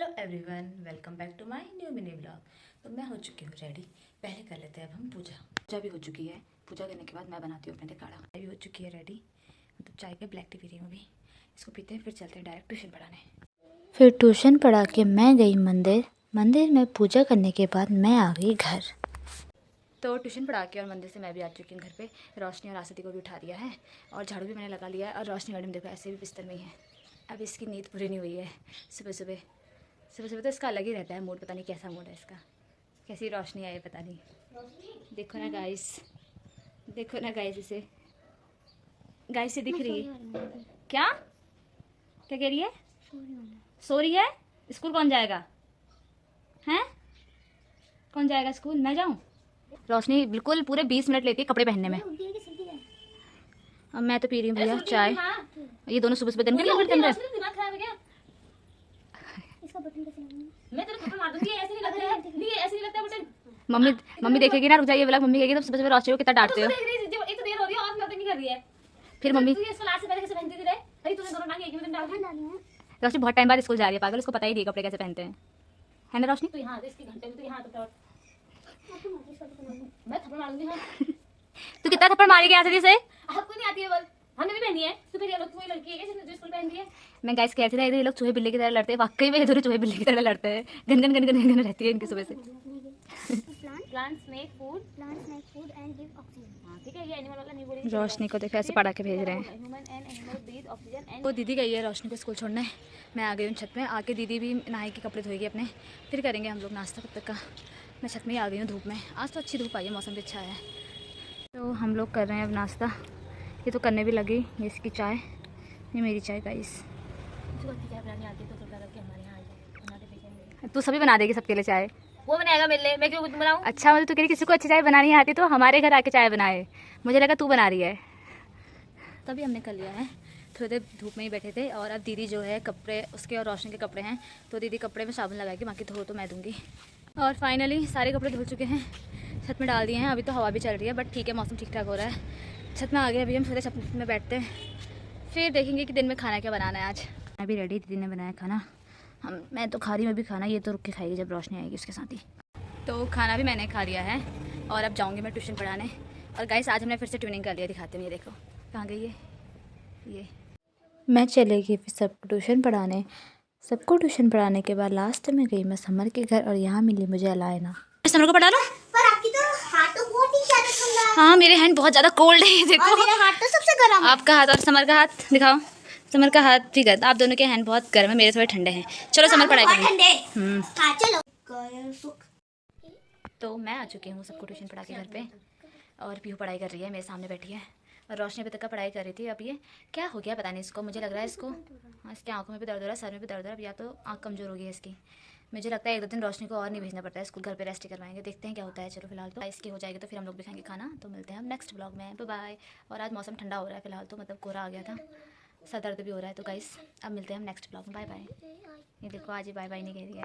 Hello everyone, welcome back to my new mini blog. तो मैं हो चुकी हूँ रेडी। पहले कर लेते हैं अब हम पूजा भी हो चुकी है। पूजा करने के बाद मैं बनाती हूँ अपने लिए काढ़ा। भी हो चुकी है रेडी, मतलब चाय के ब्लैक टी पी रही हूँ अभी। इसको पीते हैं, फिर चलते हैं डायरेक्ट ट्यूशन पढ़ाने। फिर ट्यूशन पढ़ा के मैं गई मंदिर में पूजा करने के बाद मैं आ गई घर। तो ट्यूशन पढ़ा के और मंदिर से मैं भी आ चुकी हूँ घर पे। रोशनी और आसती को भी उठा दिया है और झाड़ू भी मैंने लगा लिया है। और रोशनी मैडम देखो ऐसे भी बिस्तर में ही है। अब इसकी नींद पूरी नहीं हुई है। सुबह सुबह तो इसका अलग ही रहता है मूड, पता नहीं कैसा मूड है इसका, कैसी रोशनी आई पता नहीं। देखो ना गाइस, देखो ना गाइस, इसे गाइस से दिख रही है क्या? क्या कह रही है? सो रही है। स्कूल कौन जाएगा? हैं? कौन जाएगा स्कूल? मैं जाऊं? रोशनी बिल्कुल पूरे 20 मिनट लेती है कपड़े पहनने में। अब मैं तो पी रही हूँ भैया चाय। ये दोनों सुबह सुबह दिन मम्मी देखेगी ना, रुक जाइए व्लॉग। मम्मी कहेगी तो सुबह सुबह रोशनी को कितना डांटते हो। फिर मम्मी रोशनी बहुत टाइम बाद स्कूल जा रही है पागल, उसको पता ही नहीं कपड़े कैसे पहनते हैं, है ना रोशनी? तू कितना थप्पड़ मारेगी आसदी से? आपको नहीं आती है बोल, हमने भी पहनी है। तो फिर ये लोग कोई लड़की है जो स्कूल पहनती है। मैं गाइस कह रही थी ना, इधर ये लोग चूहे बिल्ली की तरह लड़ते हैं। वाकई में इधर चूहे बिल्ली की तरह लड़ते हैं। गन रहती है इनकी सुबह से। रोशनी को देखो ऐसे पढ़ा के भेज रहे हैं। वो दीदी गई है रोशनी को स्कूल छोड़ने। मैं आ गई हूँ छत में। आके दीदी भी नहाएगी, कपड़े धोएगी अपने, फिर करेंगे हम लोग नाश्ता। कब तक का मैं छत में ही आ गई हूँ धूप में। आज तो अच्छी धूप आई है, मौसम भी अच्छा है। तो हम लोग कर रहे हैं अब नाश्ता। ये तो करने भी लगी। ये इसकी चाय, ये मेरी चाय गाइस। तू सभी बना देगी सबके लिए चाय? वो बनाएगा मेरे लिए, मैं क्यों बनाऊं? अच्छा, मतलब तू कह रही किसी को अच्छी चाय बनानी आती तो हमारे घर आके चाय बनाए। मुझे लगा तू बना रही है। तभी हमने कर लिया है। थोड़ी देर धूप में ही बैठे थे। और अब दीदी जो है कपड़े उसके और रोशनी के कपड़े हैं, तो दीदी कपड़े में साबुन लगाएगी, बाकी धो तो मैं दूँगी। और फाइनली सारे कपड़े धुल चुके हैं, छत में डाल दिए हैं। अभी तो हवा भी चल रही है बट ठीक है, मौसम ठीक ठाक हो रहा है। छत में आ गए अभी हम, सीधे छत में बैठते हैं, फिर देखेंगे कि दिन में खाना क्या बनाना है आज। मैं भी रेडी, दीदी ने बनाया खाना। मैं तो खा रही हूँ अभी खाना, ये तो रुक के खाएगी जब रोशनी आएगी उसके साथ ही। तो खाना भी मैंने खा लिया है और अब जाऊँगी मैं ट्यूशन पढ़ाने। और गाइस आज हमने फिर से ट्यूनिंग कर लिया, दिखाते हैं। ये देखो कहाँ गई है ये। मैं चले गई फिर सबको ट्यूशन पढ़ाने के बाद लास्ट में गई मैं समर के घर और यहाँ मिली मुझे अलायना। समर को पढ़ा लो। पर आपकी तो हाथ तो बहुत ही ज्यादा ठंडा है। हाँ मेरे हैंड बहुत ज़्यादा कोल्ड है, देखो। और मेरा हाथ तो सबसे गर्म है। आपका हाथ और समर का हाथ दिखाओ। समर का हाथ भी गर्म, आप दोनों के हैंड बहुत गर्म है, मेरे थोड़े ठंडे हैं। चलो समर पढ़ाई करेंगे। ठंडे। हाँ चलो। तो मैं आ चुकी हूँ सबको ट्यूशन पढ़ा के घर पे। और पीहू पढ़ाई कर रही है, मेरे सामने बैठी है। और रोशनी अभी तक का पढ़ाई कर रही थी। अब ये क्या हो गया पता नहीं इसको, मुझे लग रहा है इसको, हाँ, इसकी आंखों में भी दर्द हो रहा है, सर में भी दर्द हो रहा है। अब या तो आँख कमज़ोर हो गई है इसकी। मुझे लगता है 1-2 दिन रोशनी को और नहीं भेजना पड़ता है स्कूल, घर पे रेस्ट करवाएंगे, देखते हैं क्या होता है। चलो फिलहाल तो इसकी हो जाएगी तो फिर हम लोग भी खाएंगे खाना। तो मिलते हैं हम नेक्स्ट ब्लॉग में, बाय बाय। और आज मौसम ठंडा हो रहा है फिलहाल तो, मतलब कोहरा आ गया था, सर दर्द भी हो रहा है। तो गाइस अब मिलते हैं हम नेक्स्ट ब्लॉग में, बाय बाय। ये देखो आज ही बाय बाय नहीं कह रही है।